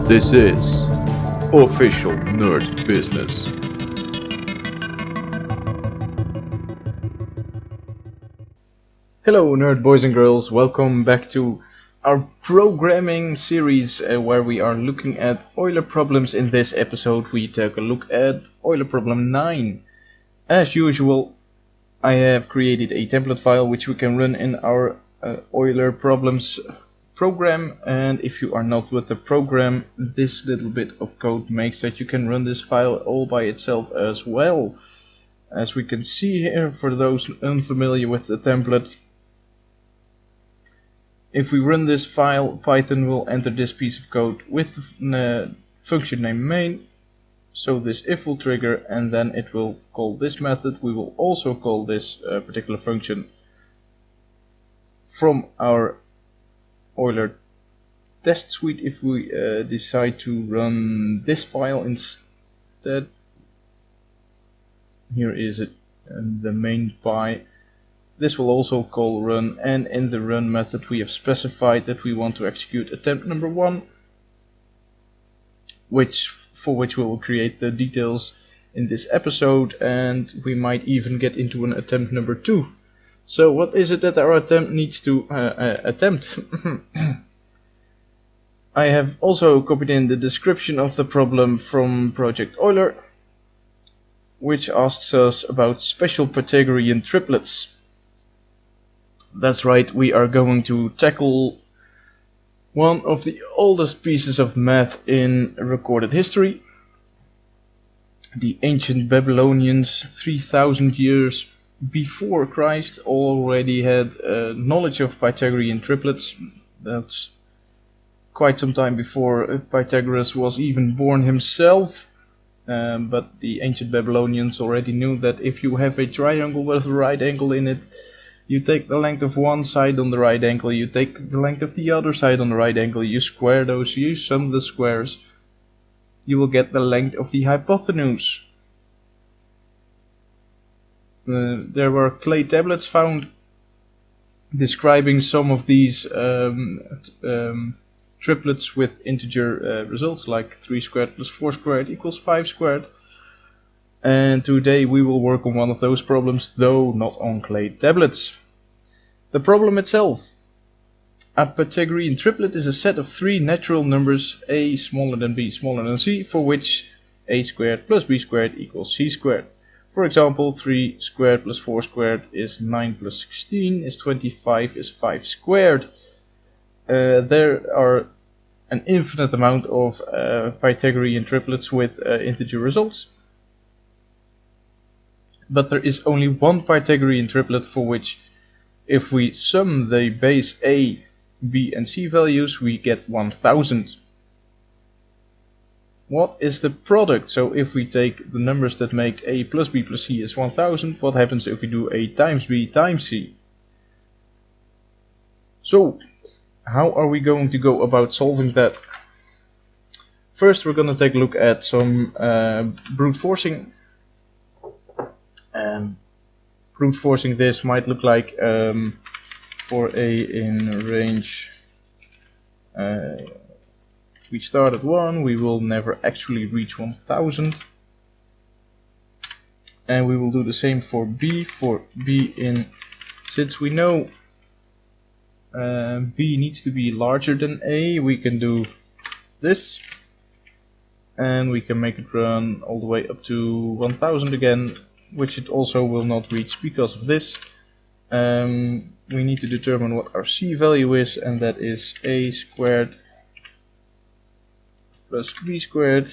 This is Official Nerd Business. Hello nerd boys and girls, welcome back to our programming series where we are looking at Euler problems. In this episode we take a look at Euler problem 9. As usual, I have created a template file which we can run in our Euler problems program, and if you are not with the program, this little bit of code makes that you can run this file all by itself as well. As we can see here, for those unfamiliar with the template, if we run this file, Python will enter this piece of code with the function name main. So this if will trigger, and then it will call this method. We will also call this particular function from our Euler test suite if we decide to run this file instead. Here is it, the main py. This will also call run, and in the run method we have specified that we want to execute attempt number 1, for which we will create the details in this episode, and we might even get into an attempt number 2. So what is it that our attempt needs to attempt? I have also copied in the description of the problem from Project Euler, which asks us about special Pythagorean triplets. That's right, we are going to tackle one of the oldest pieces of math in recorded history. The ancient Babylonians, 3000 years before Christ, already had knowledge of Pythagorean triplets. That's quite some time before Pythagoras was even born himself. But the ancient Babylonians already knew that if you have a triangle with a right angle in it, you take the length of one side on the right angle, you take the length of the other side on the right angle, you square those, you sum the squares, you will get the length of the hypotenuse. There were clay tablets found describing some of these triplets with integer results, like 3 squared plus 4 squared equals 5 squared. And today we will work on one of those problems, though not on clay tablets. The problem itself. A Pythagorean triplet is a set of 3 natural numbers, a smaller than b smaller than c, for which a squared plus b squared equals c squared. For example, 3 squared plus 4 squared is 9 plus 16 is 25 is 5 squared. There are an infinite amount of Pythagorean triplets with integer results. But there is only one Pythagorean triplet for which, if we sum the base a, b and c values, we get 1000. What is the product? So if we take the numbers that make a plus b plus c is 1000, what happens if we do a times b times c? So how are we going to go about solving that? First we're going to take a look at some brute forcing. Brute forcing this might look like for a in range we start at 1, we will never actually reach 1000, and we will do the same for b in, since we know b needs to be larger than a, we can do this, and we can make it run all the way up to 1000 again, which it also will not reach because of this. We need to determine what our c value is, and that is a squared plus b squared.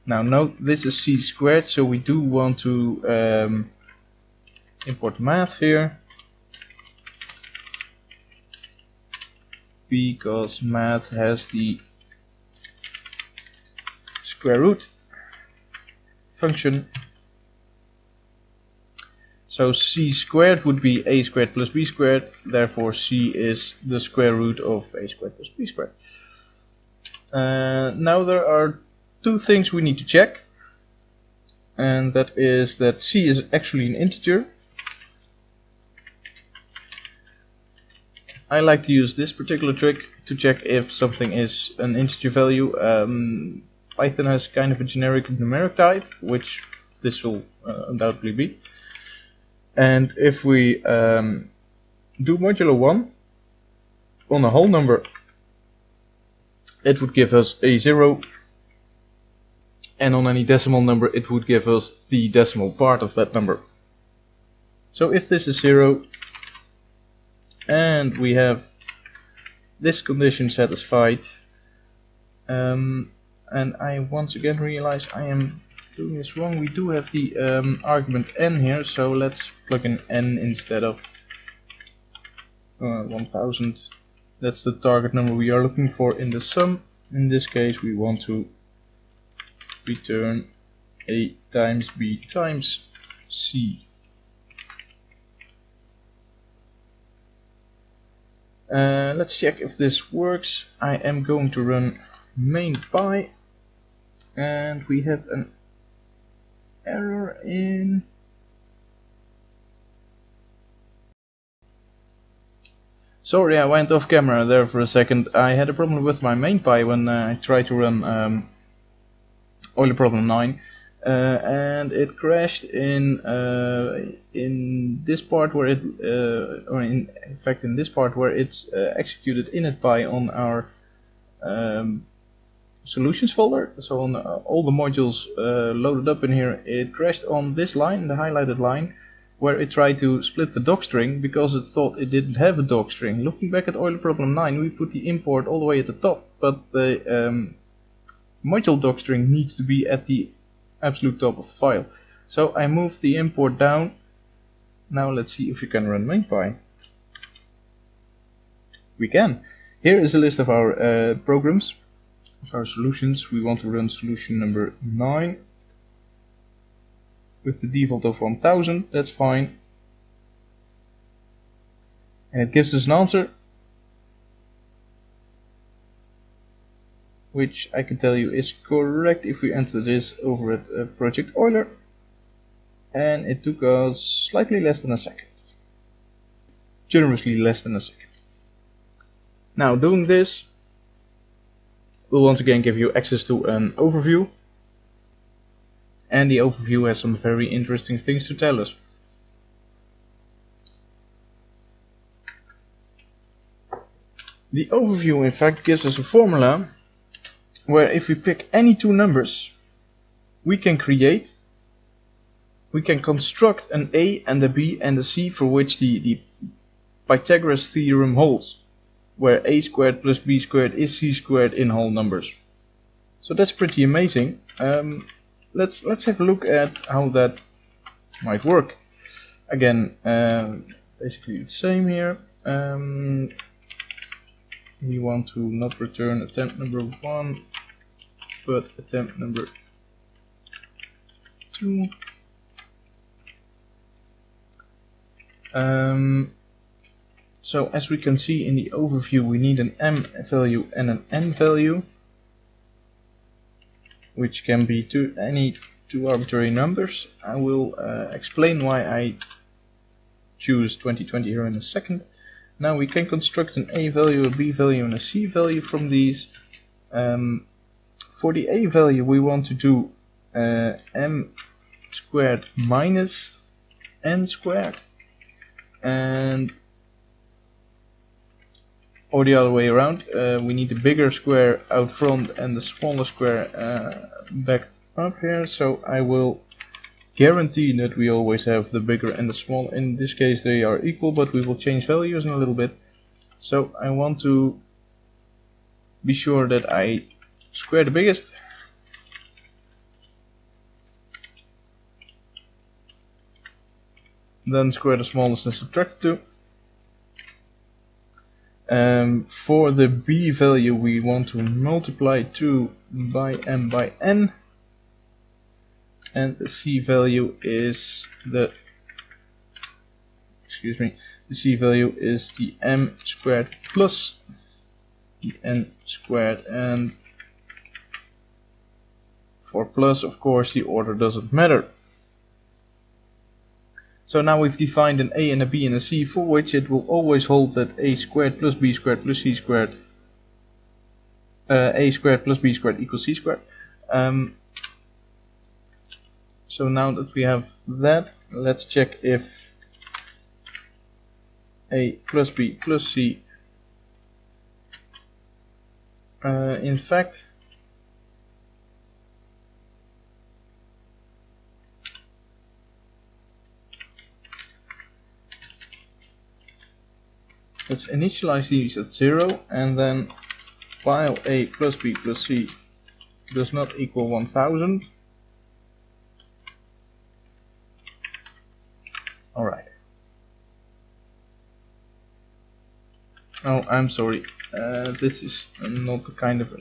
Now note, this is c squared, so we do want to import math here, because math has the square root function. So c squared would be a squared plus b squared, therefore c is the square root of a squared plus b squared. Now there are 2 things we need to check, and that is that c is actually an integer, I like to use this particular trick to check if something is an integer value. Python has kind of a generic numeric type, which this will undoubtedly be. And if we do modulo 1 on a whole number, it would give us a 0, and on any decimal number it would give us the decimal part of that number. So if this is 0 and we have this condition satisfied, and I once again realize I am doing this wrong. We do have the argument n here, so let's plug in n instead of 1000. That's the target number we are looking for in the sum. In this case we want to return a times b times c. Let's check if this works. I am going to run main.py, and we have an error in. Sorry, I went off camera there for a second. I had a problem with my main.py when I tried to run Euler problem 9, and it crashed in this part where it, or in fact in this part where it's executed init.py on our solutions folder. So on all the modules loaded up in here, it crashed on this line, the highlighted line, where it tried to split the docstring because it thought it didn't have a docstring. Looking back at Euler problem 9, we put the import all the way at the top, but the module docstring needs to be at the absolute top of the file. So I moved the import down. Now let's see if we can run main.py. We can. Here is a list of our programs, of our solutions. We want to run solution number 9 with the default of 1000. That's fine. And it gives us an answer, which I can tell you is correct if we enter this over at Project Euler, and it took us slightly less than a second, generously less than a second. Now doing this will once again give you access to an overview, and the overview has some very interesting things to tell us. The overview in fact gives us a formula where if we pick any two numbers, we can construct an a and a b and a c for which the Pythagoras Theorem holds, where a squared plus b squared is c squared in whole numbers. So that's pretty amazing. Let's have a look at how that might work. Again, basically the same here. We want to not return attempt number 1, but attempt number 2. So as we can see in the overview, we need an m value and an n value, which can be any two arbitrary numbers. I will explain why I choose 2020 here in a second. Now we can construct an a value, a b value, and a c value from these. For the a value, we want to do m squared minus n squared, and or the other way around. We need the bigger square out front and the smaller square back up here. So I will guarantee that we always have the bigger and the small. In this case they are equal, but we will change values in a little bit. So I want to be sure that I square the biggest, then square the smallest and subtract the 2. For the b value we want to multiply 2 by m by n, and the c value is the m squared plus the n squared, and for plus of course the order doesn't matter. So now we've defined an a and a b and a c for which it will always hold that a squared plus b squared plus c squared a squared plus b squared equals c squared. So now that we have that, let's check if a plus b plus c in fact let's initialize these at 0, and then while a plus b plus c does not equal 1000. Alright. Oh, I'm sorry. This is not the kind of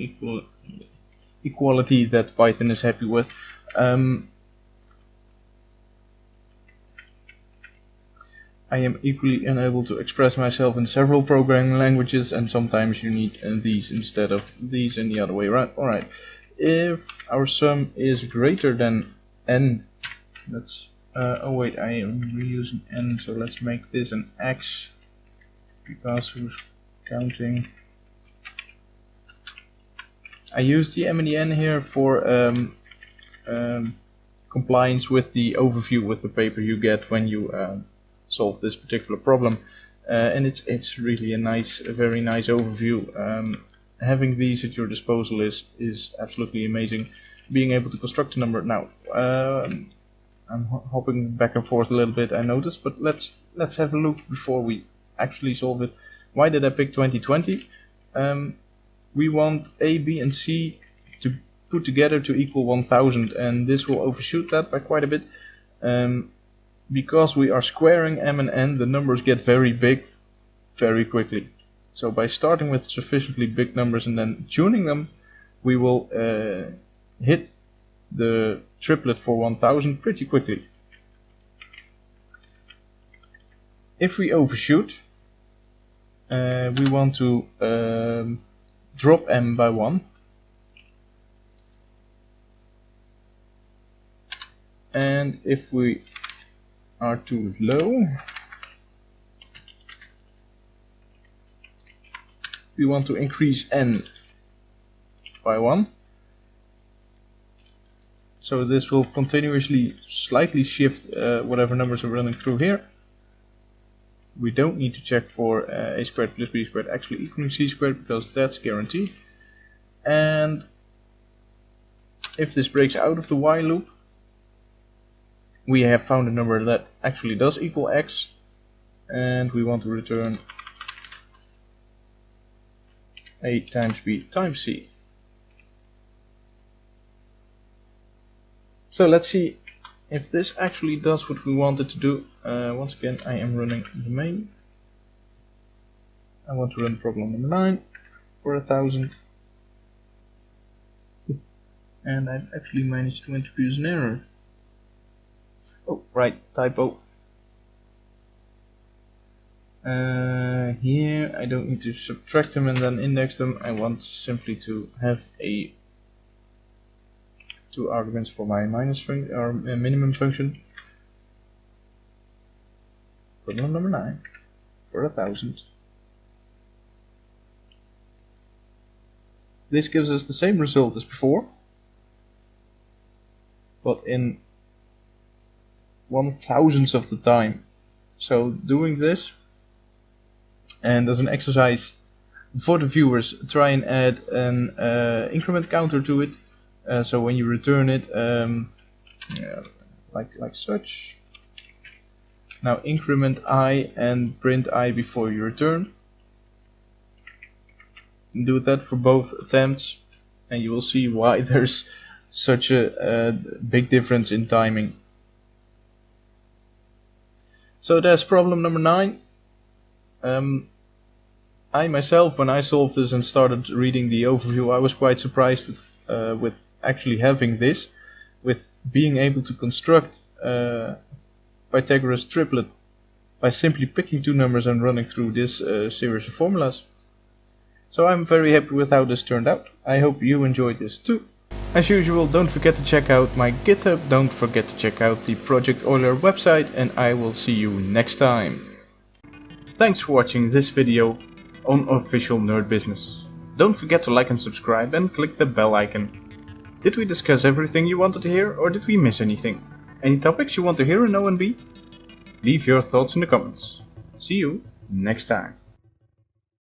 equality that Python is happy with. I am equally unable to express myself in several programming languages, and sometimes you need these instead of these and the other way around. Alright, if our sum is greater than n, let's oh wait, I am reusing n, so let's make this an x, because who's counting? I use the m and the n here for compliance with the overview with the paper you get when you solve this particular problem, and it's really a very nice overview. Having these at your disposal is absolutely amazing. Being able to construct a number. Now I'm hopping back and forth a little bit, I noticed, but let's have a look before we actually solve it. Why did I pick 2020? We want a, b and c to put together to equal 1000, and this will overshoot that by quite a bit. Because we are squaring m and n, the numbers get very big very quickly. So by starting with sufficiently big numbers and then tuning them, we will hit the triplet for 1000 pretty quickly. If we overshoot, we want to drop m by 1. And if we are too low, we want to increase n by 1. So this will continuously slightly shift whatever numbers are running through here. We don't need to check for a squared plus b squared actually equaling c squared, because that's guaranteed. And if this breaks out of the while loop, we have found a number that actually does equal x, and we want to return a times b times c. So let's see if this actually does what we want it to do. Once again, I am running the main. I want to run problem number 9 for 1000. And I've actually managed to introduce an error. Oh, right, typo. Here I don't need to subtract them and then index them. I want simply to have two arguments for my minimum function. Problem number 9 for 1000. This gives us the same result as before, but in 1/1000th of the time. So doing this, and as an exercise for the viewers, try and add an increment counter to it. So when you return it, like such. Now increment I and print I before you return. Do that for both attempts, and you will see why there's such a big difference in timing. So there's problem number 9. I myself, when I solved this and started reading the overview, I was quite surprised with actually having this, with being able to construct Pythagoras triplet by simply picking two numbers and running through this series of formulas. So I'm very happy with how this turned out. I hope you enjoyed this too. As usual, don't forget to check out my GitHub, don't forget to check out the Project Euler website, and I will see you next time. Thanks for watching this video on Official Nerd Business. Don't forget to like and subscribe and click the bell icon. Did we discuss everything you wanted to hear, or did we miss anything? Any topics you want to hear in O&B? Leave your thoughts in the comments. See you next time.